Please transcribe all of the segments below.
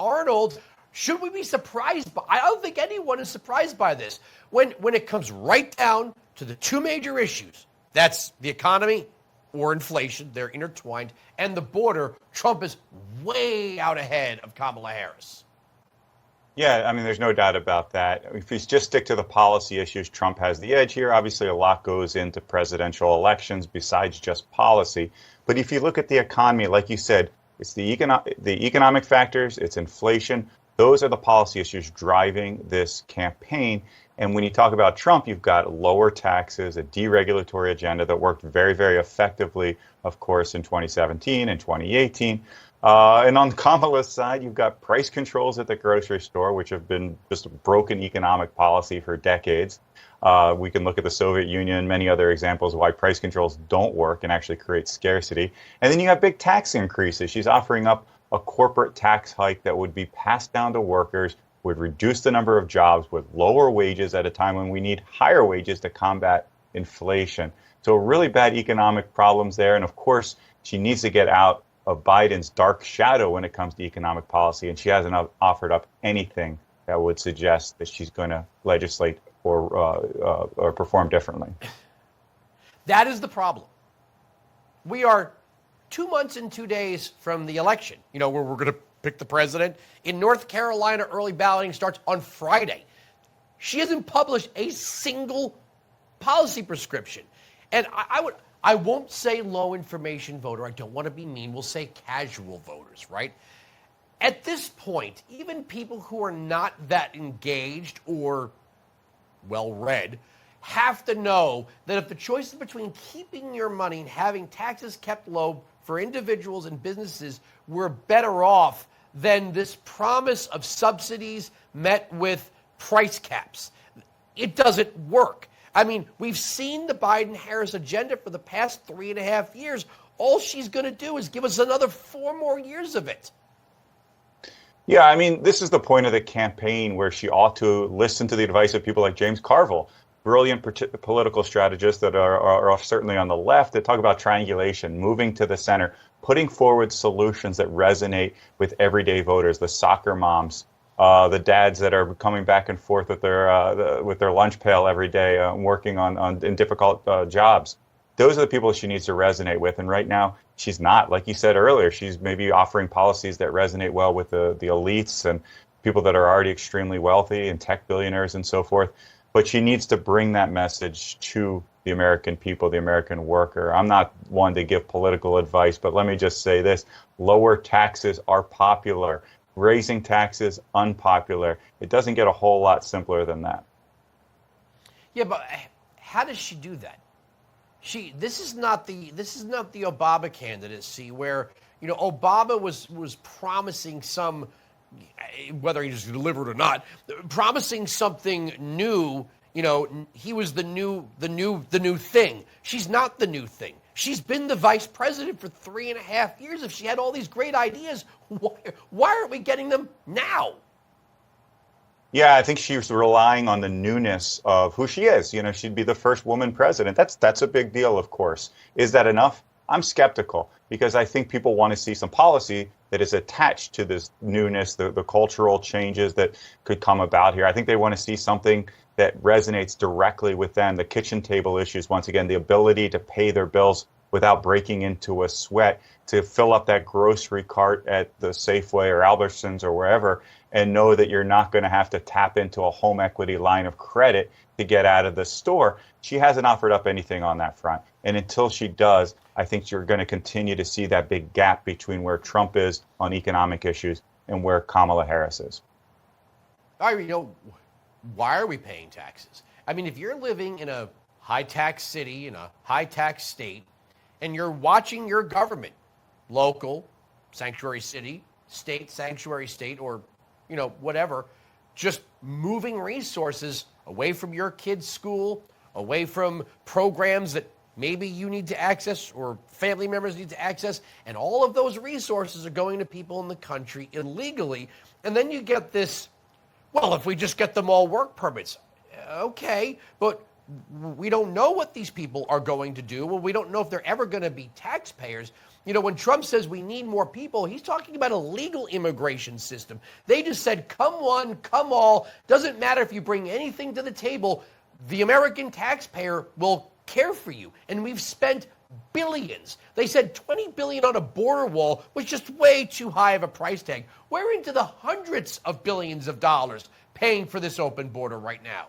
Arnold, should we be surprised by? I don't think anyone is surprised by this. When it comes right down to the two major issues, that's the economy or inflation, they're intertwined, and the border, Trump is way out ahead of Kamala Harris. Yeah, I mean, there's no doubt about that. If we just stick to the policy issues, Trump has the edge here. Obviously, a lot goes into presidential elections besides just policy. But if you look at the economy, like you said, it's the economic factors, it's inflation. Those are the policy issues driving this campaign. And when you talk about Trump, you've got lower taxes, a deregulatory agenda that worked very, very effectively, of course, in 2017 and 2018. And on Kamala's side, you've got price controls at the grocery store, which have been just a broken economic policy for decades. We can look at the Soviet Union, many other examples of why price controls don't work and actually create scarcity. And then you have big tax increases. She's offering up a corporate tax hike that would be passed down to workers, would reduce the number of jobs with lower wages at a time when we need higher wages to combat inflation. So really bad economic problems there. And of course, she needs to get out of Biden's dark shadow when it comes to economic policy, and she hasn't offered up anything that would suggest that she's going to legislate or perform differently. That is the problem. We are 2 months and 2 days from the election, where we're going to pick the president. In North Carolina, early balloting starts on Friday. She hasn't published a single policy prescription. And I won't say low information voter. I don't want to be mean. We'll say casual voters, right? At this point, even people who are not that engaged or well-read have to know that if the choice is between keeping your money and having taxes kept low for individuals and businesses, we're better off than this promise of subsidies met with price caps. It doesn't work. I mean, we've seen the Biden-Harris agenda for the past 3.5 years. All she's going to do is give us another 4 more years of it. Yeah, I mean, this is the point of the campaign where she ought to listen to the advice of people like James Carville, brilliant political strategists that are certainly on the left that talk about triangulation, moving to the center, putting forward solutions that resonate with everyday voters, the soccer moms, the dads that are coming back and forth with their lunch pail every day, working in difficult jobs. Those are the people she needs to resonate with. And right now, she's not. Like you said earlier, she's maybe offering policies that resonate well with the elites and people that are already extremely wealthy and tech billionaires and so forth. But she needs to bring that message to the American people, the American worker. I'm not one to give political advice, but let me just say this. Lower taxes are popular. Raising taxes, unpopular. It doesn't get a whole lot simpler than that. Yeah, but how does she do that? This is not the Obama candidacy where Obama was promising some, whether he just delivered or not, promising something new. He was the new thing. She's not the new thing. She's been the vice president for 3.5 years. If she had all these great ideas, why aren't we getting them now? Yeah, I think she's relying on the newness of who she is. She'd be the first woman president. That's a big deal, of course. Is that enough? I'm skeptical because I think people want to see some policy that is attached to this newness, the cultural changes that could come about here. I think they want to see something that resonates directly with them. The kitchen table issues, once again, the ability to pay their bills without breaking into a sweat, to fill up that grocery cart at the Safeway or Albertsons or wherever and know that you're not going to have to tap into a home equity line of credit to get out of the store. She hasn't offered up anything on that front. And until she does, I think you're going to continue to see that big gap between where Trump is on economic issues and where Kamala Harris is. Why are we paying taxes? I mean, if you're living in a high-tax city, in a high-tax state, and you're watching your government, local, sanctuary city, state, sanctuary state, or, whatever, just moving resources away from your kid's school, away from programs that maybe you need to access or family members need to access, and all of those resources are going to people in the country illegally, and then you get this, well, if we just get them all work permits, okay, but we don't know what these people are going to do. Well, we don't know if they're ever going to be taxpayers. You know, when Trump says we need more people, he's talking about a legal immigration system. They just said, come one, come all. Doesn't matter if you bring anything to the table. The American taxpayer will care for you. And we've spent billions. They said $20 billion on a border wall was just way too high of a price tag. We're into the hundreds of billions of dollars paying for this open border right now.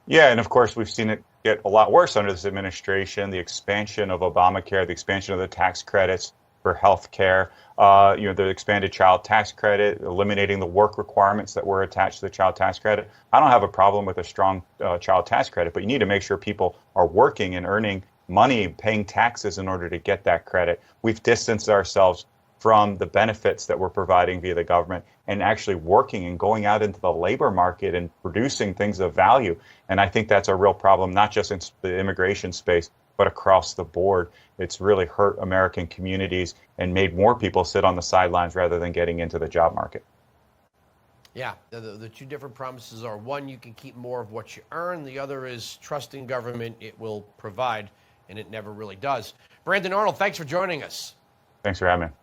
Yeah, and of course, we've seen it get a lot worse under this administration. The expansion of Obamacare, the expansion of the tax credits for health care, the expanded child tax credit, eliminating the work requirements that were attached to the child tax credit. I don't have a problem with a strong child tax credit, but you need to make sure people are working and earning money, paying taxes in order to get that credit. We've distanced ourselves from the benefits that we're providing via the government and actually working and going out into the labor market and producing things of value. And I think that's a real problem, not just in the immigration space, but across the board. It's really hurt American communities and made more people sit on the sidelines rather than getting into the job market. Yeah, the two different promises are, one, you can keep more of what you earn. The other is trusting government, it will provide, and it never really does. Brandon Arnold, thanks for joining us. Thanks for having me.